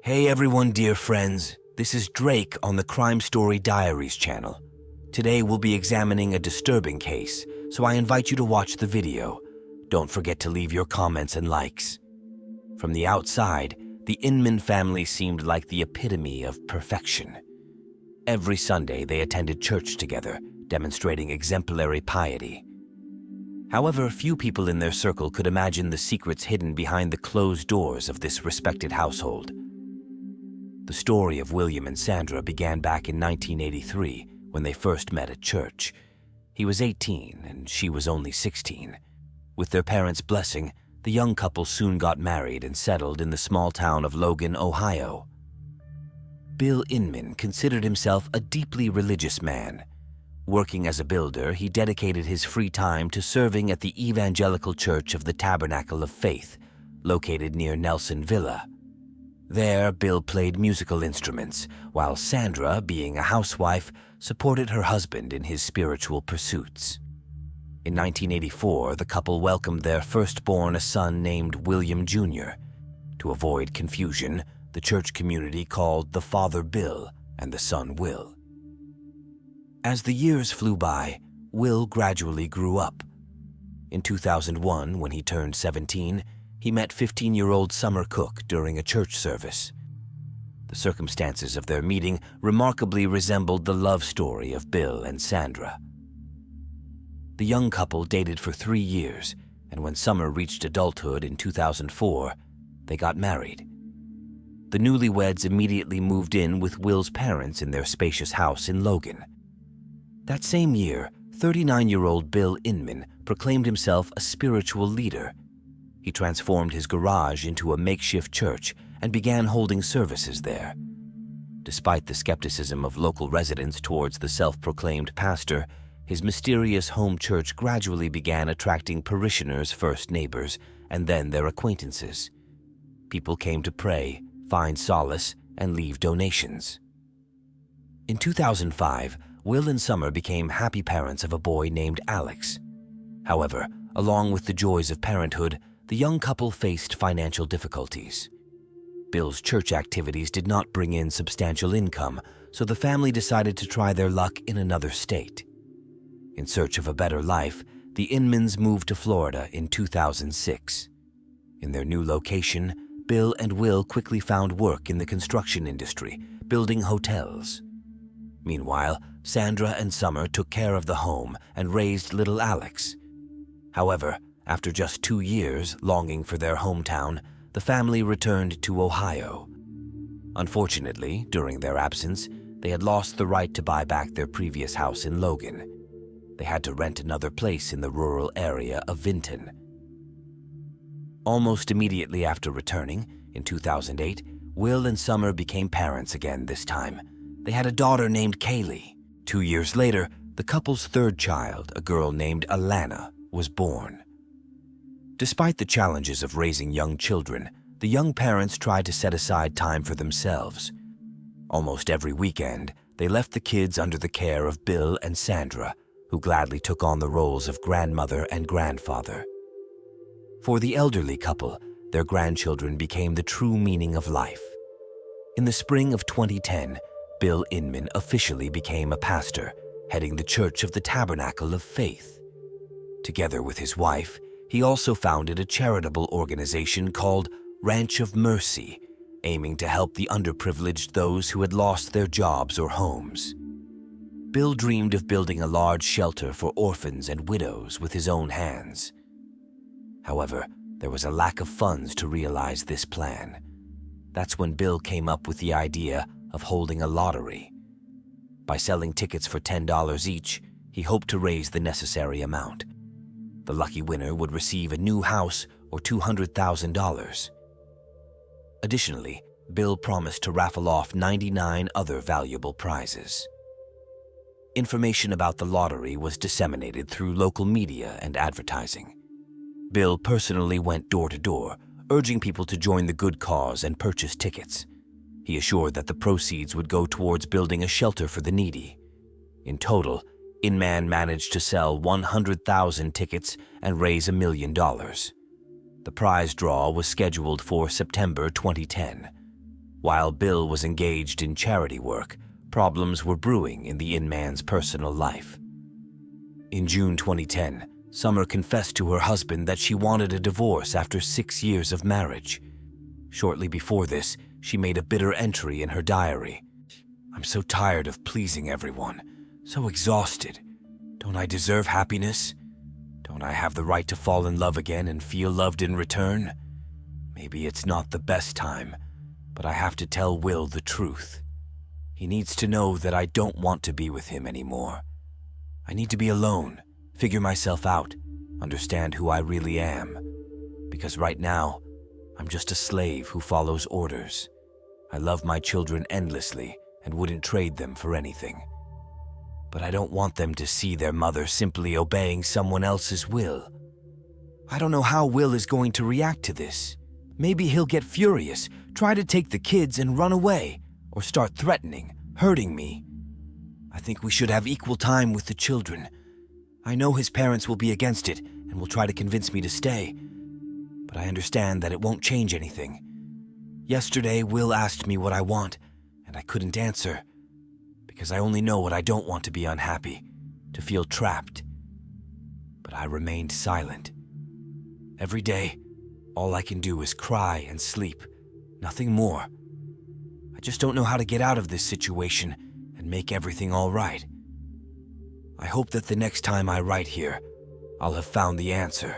Hey everyone, dear friends. This is Drake on the Crime Story Diaries channel. Today we'll be examining a disturbing case, so I invite you to watch the video. Don't forget to leave your comments and likes. From the outside, the Inman family seemed like the epitome of perfection. Every Sunday they attended church together, demonstrating exemplary piety. However, few people in their circle could imagine the secrets hidden behind the closed doors of this respected household. The story of William and Sandra began back in 1983 when they first met at church. He was 18 and she was only 16. With their parents' blessing, the young couple soon got married and settled in the small town of Logan, Ohio. Bill Inman considered himself a deeply religious man. Working as a builder, he dedicated his free time to serving at the Evangelical Church of the Tabernacle of Faith, located near Nelson Villa. There, Bill played musical instruments, while Sandra, being a housewife, supported her husband in his spiritual pursuits. In 1984, the couple welcomed their firstborn, a son named William Jr. To avoid confusion, the church community called the father Bill and the son Will. As the years flew by, Will gradually grew up. In 2001, when he turned 17, he met 15-year-old Summer Cook during a church service. The circumstances of their meeting remarkably resembled the love story of Bill and Sandra. The young couple dated for 3 years, and when Summer reached adulthood in 2004, they got married. The newlyweds immediately moved in with Will's parents in their spacious house in Logan. That same year, 39-year-old Bill Inman proclaimed himself a spiritual leader. He transformed his garage into a makeshift church and began holding services there. Despite the skepticism of local residents towards the self-proclaimed pastor, his mysterious home church gradually began attracting parishioners, first neighbors, and then their acquaintances. People came to pray, find solace, and leave donations. In 2005, Will and Summer became happy parents of a boy named Alex. However, along with the joys of parenthood, the young couple faced financial difficulties. Bill's church activities did not bring in substantial income, so the family decided to try their luck in another state. In search of a better life, the Inmans moved to Florida in 2006. In their new location, Bill and Will quickly found work in the construction industry, building hotels. Meanwhile, Sandra and Summer took care of the home and raised little Alex. However, after just 2 years longing for their hometown, the family returned to Ohio. Unfortunately, during their absence, they had lost the right to buy back their previous house in Logan. They had to rent another place in the rural area of Vinton. Almost immediately after returning, in 2008, Will and Summer became parents again this time. They had a daughter named Kaylee. 2 years later, the couple's third child, a girl named Alana, was born. Despite the challenges of raising young children, the young parents tried to set aside time for themselves. Almost every weekend, they left the kids under the care of Bill and Sandra, who gladly took on the roles of grandmother and grandfather. For the elderly couple, their grandchildren became the true meaning of life. In the spring of 2010, Bill Inman officially became a pastor, heading the Church of the Tabernacle of Faith. Together with his wife, he also founded a charitable organization called Ranch of Mercy, aiming to help the underprivileged, those who had lost their jobs or homes. Bill dreamed of building a large shelter for orphans and widows with his own hands. However, there was a lack of funds to realize this plan. That's when Bill came up with the idea of holding a lottery. By selling tickets for $10 each, he hoped to raise the necessary amount. The lucky winner would receive a new house or $200,000. Additionally, Bill promised to raffle off 99 other valuable prizes. Information about the lottery was disseminated through local media and advertising. Bill personally went door to door, urging people to join the good cause and purchase tickets. He assured that the proceeds would go towards building a shelter for the needy. In total, Inman managed to sell 100,000 tickets and raise $1 million. The prize draw was scheduled for September 2010. While Bill was engaged in charity work, problems were brewing in the Inman's personal life. In June 2010, Summer confessed to her husband that she wanted a divorce after 6 years of marriage. Shortly before this, she made a bitter entry in her diary. "I'm so tired of pleasing everyone, so exhausted. Don't I deserve happiness? Don't I have the right to fall in love again and feel loved in return? Maybe it's not the best time, but I have to tell Will the truth. He needs to know that I don't want to be with him anymore. I need to be alone, figure myself out, understand who I really am. Because right now, I'm just a slave who follows orders. I love my children endlessly and wouldn't trade them for anything. But I don't want them to see their mother simply obeying someone else's will. I don't know how Will is going to react to this. Maybe he'll get furious, try to take the kids and run away, or start threatening, hurting me. I think we should have equal time with the children. I know his parents will be against it and will try to convince me to stay, but I understand that it won't change anything. Yesterday, Will asked me what I want, and I couldn't answer, because I only know what I don't want: to be unhappy, to feel trapped. But I remained silent. Every day, all I can do is cry and sleep, nothing more. I just don't know how to get out of this situation and make everything all right. I hope that the next time I write here, I'll have found the answer."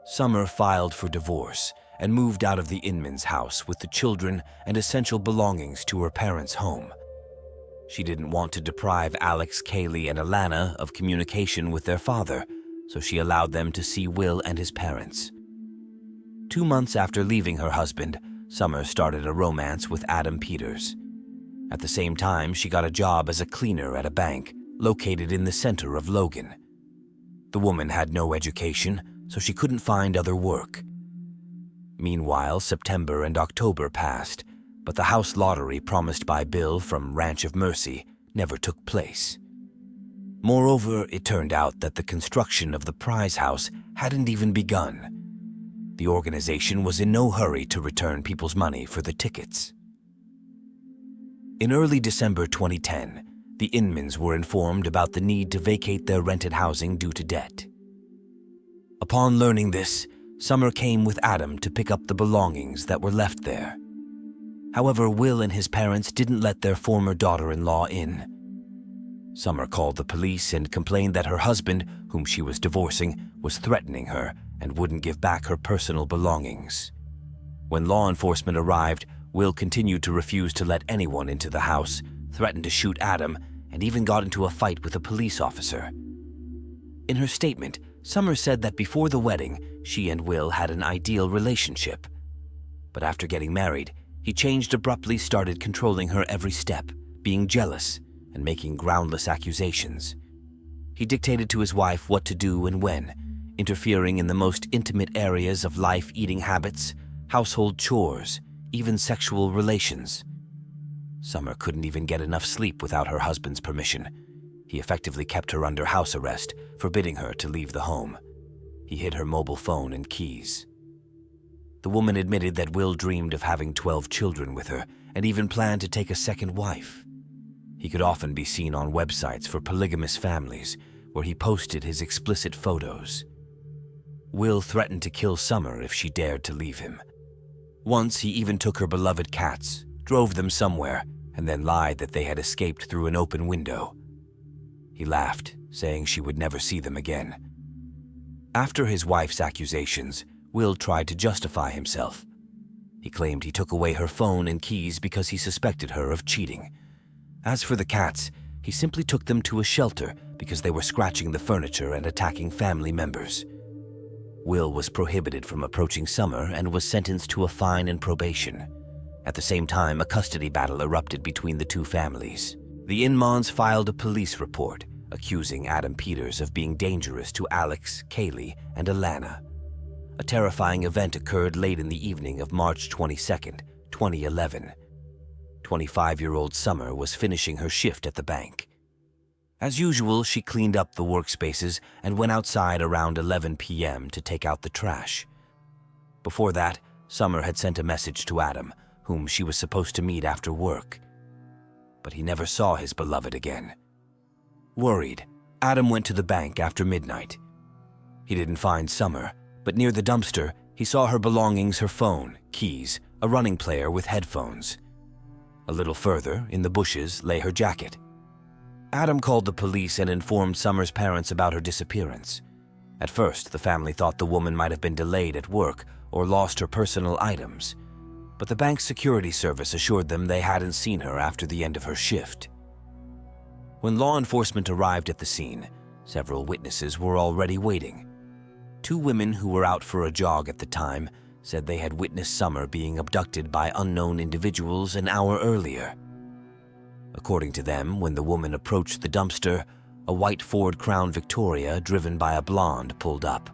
Summer filed for divorce and moved out of the Inman's house with the children and essential belongings to her parents' home. She didn't want to deprive Alex, Kaylee, and Alana of communication with their father, so she allowed them to see Will and his parents. 2 months after leaving her husband, Summer started a romance with Adam Peters. At the same time, she got a job as a cleaner at a bank located in the center of Logan. The woman had no education, so she couldn't find other work. Meanwhile, September and October passed, but the house lottery promised by Bill from Ranch of Mercy never took place. Moreover, it turned out that the construction of the prize house hadn't even begun. The organization was in no hurry to return people's money for the tickets. In early December 2010, the Inmans were informed about the need to vacate their rented housing due to debt. Upon learning this, Summer came with Adam to pick up the belongings that were left there. However, Will and his parents didn't let their former daughter-in-law in. Summer called the police and complained that her husband, whom she was divorcing, was threatening her and wouldn't give back her personal belongings. When law enforcement arrived, Will continued to refuse to let anyone into the house, threatened to shoot Adam, and even got into a fight with a police officer. In her statement, Summer said that before the wedding, she and Will had an ideal relationship. But after getting married, he changed abruptly, started controlling her every step, being jealous, and making groundless accusations. He dictated to his wife what to do and when, interfering in the most intimate areas of life: eating habits, household chores, even sexual relations. Summer couldn't even get enough sleep without her husband's permission. He effectively kept her under house arrest, forbidding her to leave the home. He hid her mobile phone and keys. The woman admitted that Will dreamed of having 12 children with her and even planned to take a second wife. He could often be seen on websites for polygamous families, where he posted his explicit photos. Will threatened to kill Summer if she dared to leave him. Once, he even took her beloved cats, drove them somewhere, and then lied that they had escaped through an open window. He laughed, saying she would never see them again. After his wife's accusations, Will tried to justify himself. He claimed he took away her phone and keys because he suspected her of cheating. As for the cats, he simply took them to a shelter because they were scratching the furniture and attacking family members. Will was prohibited from approaching Summer and was sentenced to a fine and probation. At the same time, a custody battle erupted between the two families. The Inmans filed a police report accusing Adam Peters of being dangerous to Alex, Kaylee, and Alana. A terrifying event occurred late in the evening of March 22nd, 2011. 25-year-old Summer was finishing her shift at the bank. As usual, she cleaned up the workspaces and went outside around 11 p.m. to take out the trash. Before that, Summer had sent a message to Adam, whom she was supposed to meet after work. But he never saw his beloved again. Worried, Adam went to the bank after midnight. He didn't find Summer, but near the dumpster, he saw her belongings, her phone, keys, a running player with headphones. A little further, in the bushes, lay her jacket. Adam called the police and informed Summer's parents about her disappearance. At first, the family thought the woman might have been delayed at work or lost her personal items, but the bank's security service assured them they hadn't seen her after the end of her shift. When law enforcement arrived at the scene, several witnesses were already waiting. 2 women who were out for a jog at the time said they had witnessed Summer being abducted by unknown individuals an hour earlier. According to them, when the woman approached the dumpster, a white Ford Crown Victoria driven by a blonde pulled up.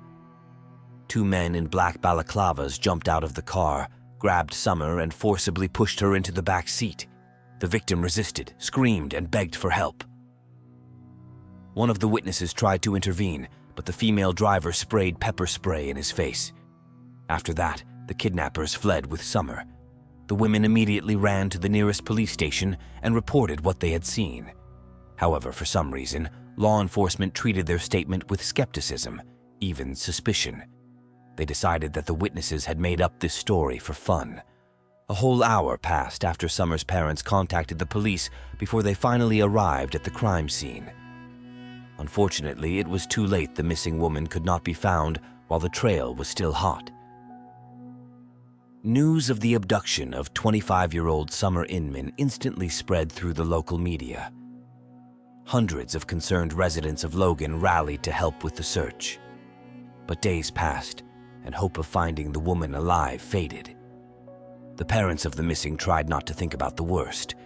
2 men in black balaclavas jumped out of the car, grabbed Summer, and forcibly pushed her into the back seat. The victim resisted, screamed, and begged for help. One of the witnesses tried to intervene, but the female driver sprayed pepper spray in his face. After that, the kidnappers fled with Summer. The women immediately ran to the nearest police station and reported what they had seen. However, for some reason, law enforcement treated their statement with skepticism, even suspicion. They decided that the witnesses had made up this story for fun. A whole hour passed after Summer's parents contacted the police before they finally arrived at the crime scene. Unfortunately, it was too late. The missing woman could not be found while the trail was still hot. News of the abduction of 25-year-old Summer Inman instantly spread through the local media. Hundreds of concerned residents of Logan rallied to help with the search. But days passed, and hope of finding the woman alive faded. The parents of the missing tried not to think about the worst.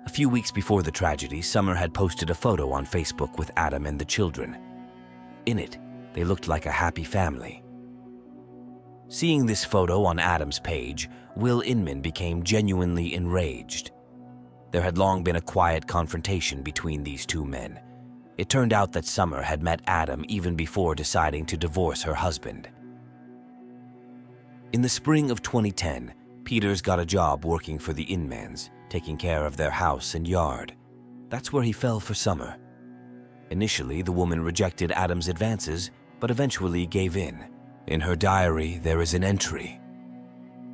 A few weeks before the tragedy, Summer had posted a photo on Facebook with Adam and the children. In it, they looked like a happy family. Seeing this photo on Adam's page, Will Inman became genuinely enraged. There had long been a quiet confrontation between these 2 men. It turned out that Summer had met Adam even before deciding to divorce her husband. In the spring of 2010, Peters got a job working for the Inmans, taking care of their house and yard. That's where he fell for Summer. Initially, the woman rejected Adam's advances, but eventually gave in. In her diary, there is an entry.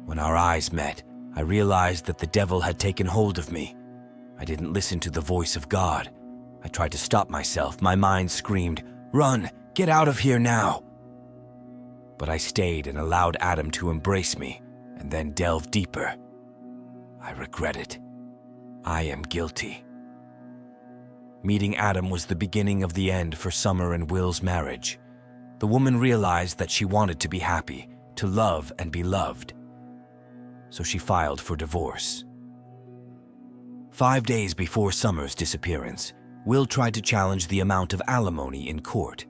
When our eyes met, I realized that the devil had taken hold of me. I didn't listen to the voice of God. I tried to stop myself. My mind screamed, "Run! Get out of here now!" But I stayed and allowed Adam to embrace me and then delve deeper. I regret it. I am guilty. Meeting Adam was the beginning of the end for Summer and Will's marriage. The woman realized that she wanted to be happy, to love and be loved. So she filed for divorce. 5 days before Summer's disappearance, Will tried to challenge the amount of alimony in court.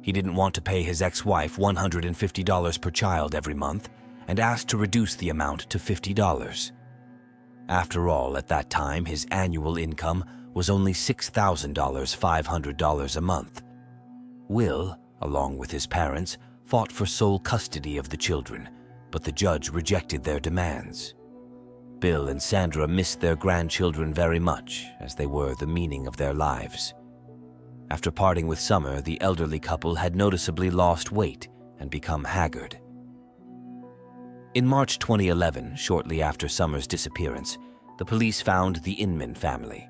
He didn't want to pay his ex-wife $150 per child every month and asked to reduce the amount to $50. After all, at that time, his annual income was only $6,000, $500 a month. Will, along with his parents, fought for sole custody of the children, but the judge rejected their demands. Bill and Sandra missed their grandchildren very much, as they were the meaning of their lives. After parting with Summer, the elderly couple had noticeably lost weight and become haggard. In March 2011, shortly after Summer's disappearance, the police found the Inman family.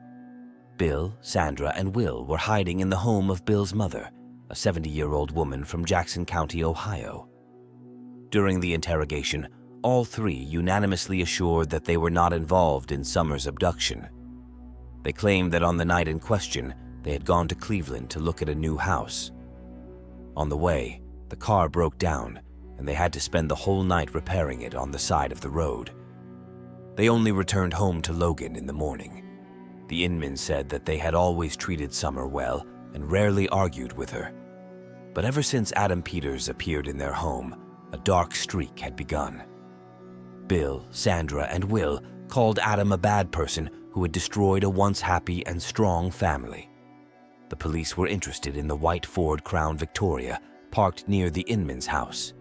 Bill, Sandra, and Will were hiding in the home of Bill's mother, a 70-year-old woman from Jackson County, Ohio. During the interrogation, all 3 unanimously assured that they were not involved in Summer's abduction. They claimed that on the night in question, they had gone to Cleveland to look at a new house. On the way, the car broke down, and they had to spend the whole night repairing it on the side of the road. They only returned home to Logan in the morning. The Inman said that they had always treated Summer well and rarely argued with her. But ever since Adam Peters appeared in their home, a dark streak had begun. Bill, Sandra, and Will called Adam a bad person who had destroyed a once happy and strong family. The police were interested in the white Ford Crown Victoria parked near the Inman's house.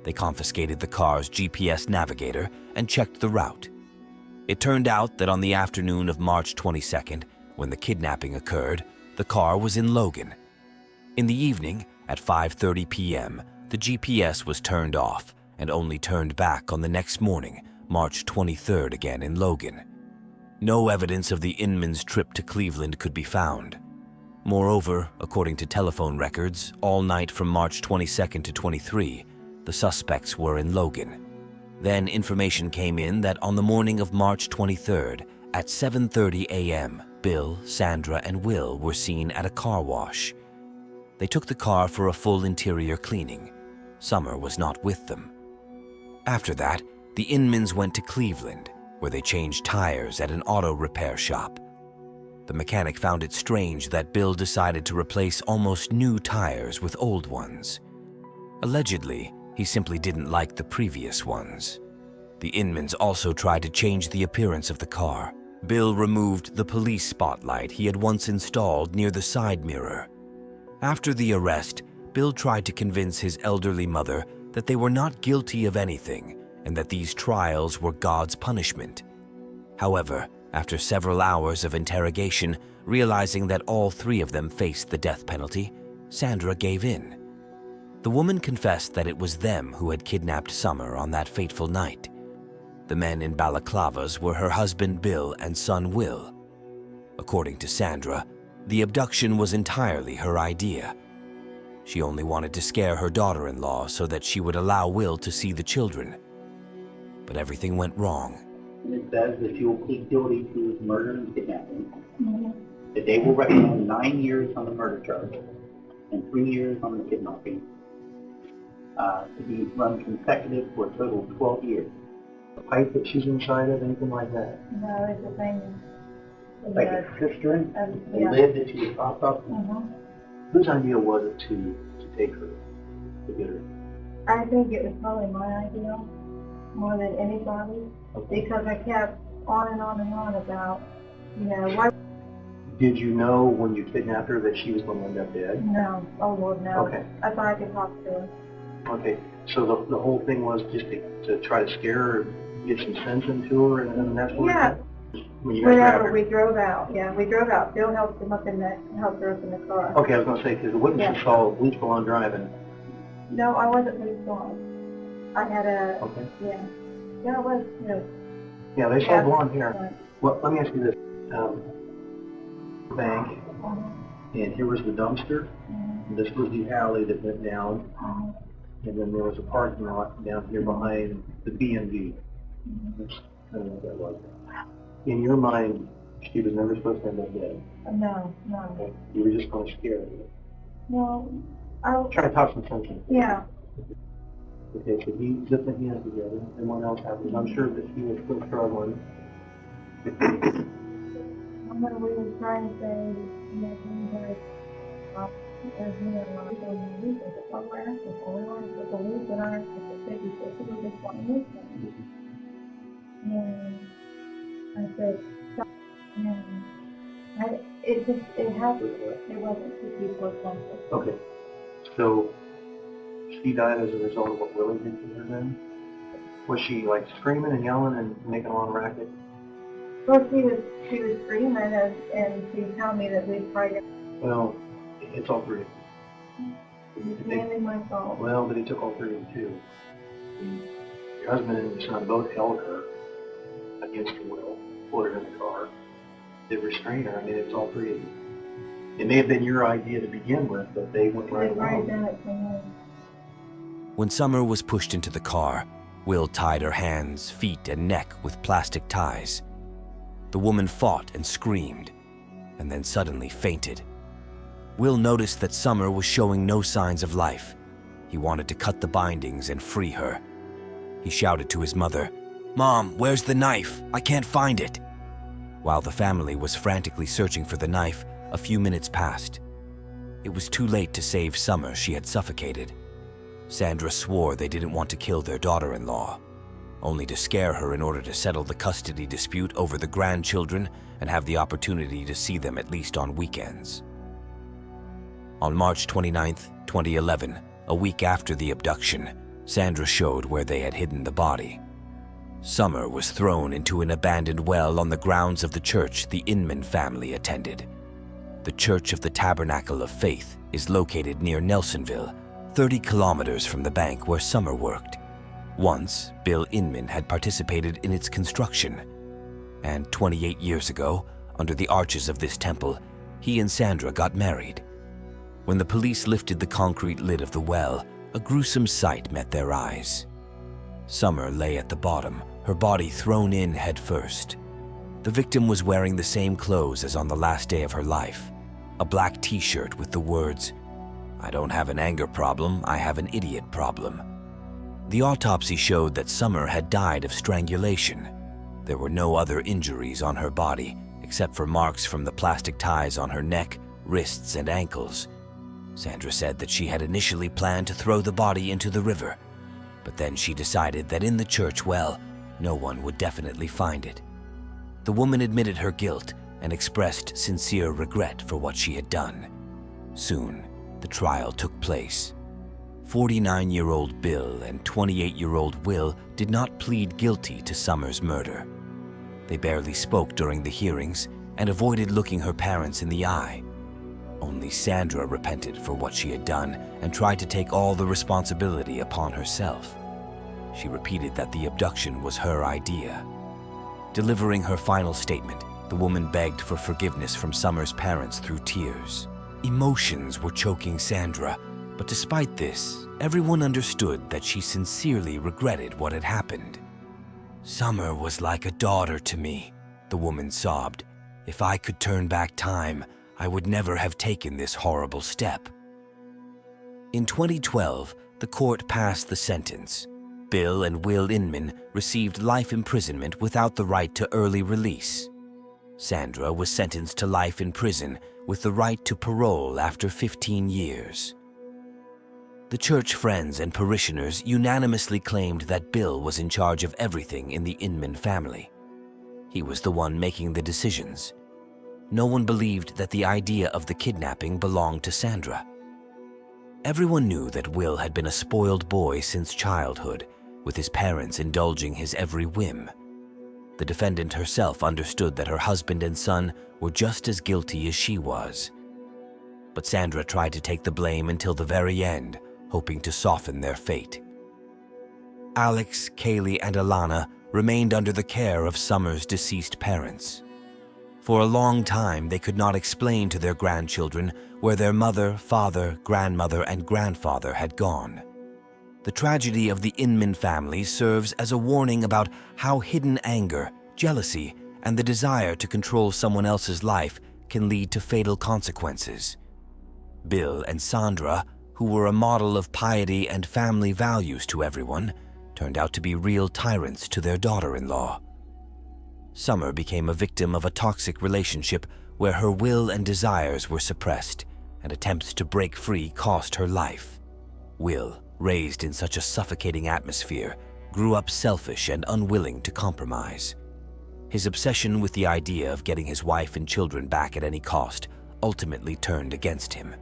They confiscated the car's GPS navigator and checked the route. It turned out that on the afternoon of March 22nd, when the kidnapping occurred, the car was in Logan. In the evening, at 5:30 p.m., the GPS was turned off and only turned back on the next morning, March 23rd, again in Logan. No evidence of the Inman's trip to Cleveland could be found. Moreover, according to telephone records, all night from March 22nd to 23, the suspects were in Logan. Then information came in that on the morning of March 23rd, at 7:30 a.m., Bill, Sandra, and Will were seen at a car wash. They took the car for a full interior cleaning. Summer was not with them. After that, the Inmans went to Cleveland, where they changed tires at an auto repair shop. The mechanic found it strange that Bill decided to replace almost new tires with old ones. Allegedly, he simply didn't like the previous ones. The Inmans also tried to change the appearance of the car. Bill removed the police spotlight he had once installed near the side mirror. After the arrest, Bill tried to convince his elderly mother that they were not guilty of anything and that these trials were God's punishment. However, after several hours of interrogation, realizing that all three of them faced the death penalty, Sandra gave in. The woman confessed that it was them who had kidnapped Summer on that fateful night. The men in balaclavas were her husband Bill and son Will. According to Sandra, the abduction was entirely her idea. She only wanted to scare her daughter-in-law so that she would allow Will to see the children. But everything went wrong. It says that you will plead guilty to murder and kidnapping. That they will recommend 9 years on the murder charge and 3 years on the kidnapping. To be run consecutive for a total of 12 years. The pipe that she's inside of, anything like that? No, it's the thing. Like a cistern, the Yeah. lid that she would pop up. Whose idea was it to take her, to get her? I think it was probably my idea more than anybody, because I kept on and on and on about, why. Did you know when you kidnapped her that she was going to end up dead? No, oh Lord, no. Okay. I thought I could talk to her. Okay, so the whole thing was just to try to scare her, get some sense into her, and that's what Yeah. when you guys grabbed Whenever her? we drove out, we drove out. Bill helped her up in the car. Okay, I was going to say, because the witnesses Yeah. saw Bleach Blonde driving. No, I wasn't police blonde. I had a, Okay. Yeah, I was, Yeah, they saw Yeah. blonde hair. Right. Well, let me ask you this. Bank, and here was the dumpster, and this was the alley that went down, and then there was a parking lot down here behind the B&B. That's kind of what that was. In your mind, she was never supposed to end up dead. No. Okay. You were just going to scare her. No, Try to talk some sense into it. yeah. Okay, so he zipped the hands together, and what else happened? I'm sure that he was still struggling. When we were trying to say, things like, there's people in the week, there's a program, there's only one, there's a week, and I said, you said, people just want to listen. And I said, stop. And it happened. It wasn't 2 people or something. Okay, so she died as a result of what Willie did to her then? Was she like screaming and yelling and making a lot of racket? Well, she was screaming and she told me that we'd tried to. Well, it's all three. It's mainly my fault. Well, but he took all three of them too. Your husband and your son both held her against her will, put her in the car, did restrain her. I mean, it's all three of you. It may have been your idea to begin with, but they went right along. done it for me. When Summer was pushed into the car, Will tied her hands, feet, and neck with plastic ties. The woman fought and screamed, and then suddenly fainted. Will noticed that Summer was showing no signs of life. He wanted to cut the bindings and free her. He shouted to his mother, "Mom, where's the knife? I can't find it." While the family was frantically searching for the knife, a few minutes passed. It was too late to save Summer. She had suffocated. Sandra swore they didn't want to kill their daughter-in-law, only to scare her in order to settle the custody dispute over the grandchildren and have the opportunity to see them at least on weekends. On March 29, 2011, a week after the abduction, Sandra showed where they had hidden the body. Summer was thrown into an abandoned well on the grounds of the church the Inman family attended. The Church of the Tabernacle of Faith is located near Nelsonville, 30 kilometers from the bank where Summer worked. Once, Bill Inman had participated in its construction, and 28 years ago, under the arches of this temple, he and Sandra got married. When the police lifted the concrete lid of the well, a gruesome sight met their eyes. Summer lay at the bottom, her body thrown in head first. The victim was wearing the same clothes as on the last day of her life, a black t-shirt with the words, "I don't have an anger problem, I have an idiot problem." The autopsy showed that Summer had died of strangulation. There were no other injuries on her body, except for marks from the plastic ties on her neck, wrists, and ankles. Sandra said that she had initially planned to throw the body into the river, but then she decided that in the church well, no one would definitely find it. The woman admitted her guilt and expressed sincere regret for what she had done. Soon, the trial took place. 49-year-old Bill and 28-year-old Will did not plead guilty to Summer's murder. They barely spoke during the hearings and avoided looking her parents in the eye. Only Sandra repented for what she had done and tried to take all the responsibility upon herself. She repeated that the abduction was her idea. Delivering her final statement, the woman begged for forgiveness from Summer's parents through tears. Emotions were choking Sandra, but despite this, everyone understood that she sincerely regretted what had happened. "Summer was like a daughter to me," the woman sobbed. "If I could turn back time, I would never have taken this horrible step." In 2012, the court passed the sentence. Bill and Will Inman received life imprisonment without the right to early release. Sandra was sentenced to life in prison with the right to parole after 15 years. The church friends and parishioners unanimously claimed that Bill was in charge of everything in the Inman family. He was the one making the decisions. No one believed that the idea of the kidnapping belonged to Sandra. Everyone knew that Will had been a spoiled boy since childhood, with his parents indulging his every whim. The defendant herself understood that her husband and son were just as guilty as she was. But Sandra tried to take the blame until the very end, hoping to soften their fate. Alex, Kaylee, and Alana remained under the care of Summer's deceased parents. For a long time, they could not explain to their grandchildren where their mother, father, grandmother, and grandfather had gone. The tragedy of the Inman family serves as a warning about how hidden anger, jealousy, and the desire to control someone else's life can lead to fatal consequences. Bill and Sandra, who were a model of piety and family values to everyone, turned out to be real tyrants to their daughter-in-law. Summer became a victim of a toxic relationship where her will and desires were suppressed, and attempts to break free cost her life. Will, raised in such a suffocating atmosphere, grew up selfish and unwilling to compromise. His obsession with the idea of getting his wife and children back at any cost ultimately turned against him.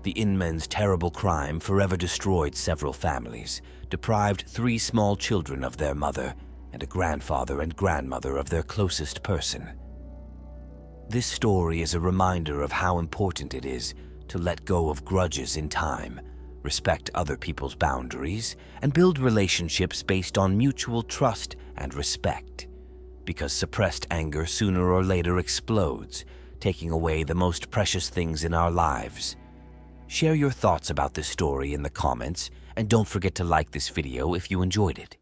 The Inman's terrible crime forever destroyed several families, deprived 3 small children of their mother, and a grandfather and grandmother of their closest person. This story is a reminder of how important it is to let go of grudges in time, respect other people's boundaries, and build relationships based on mutual trust and respect. Because suppressed anger sooner or later explodes, taking away the most precious things in our lives. Share your thoughts about this story in the comments, and don't forget to like this video if you enjoyed it.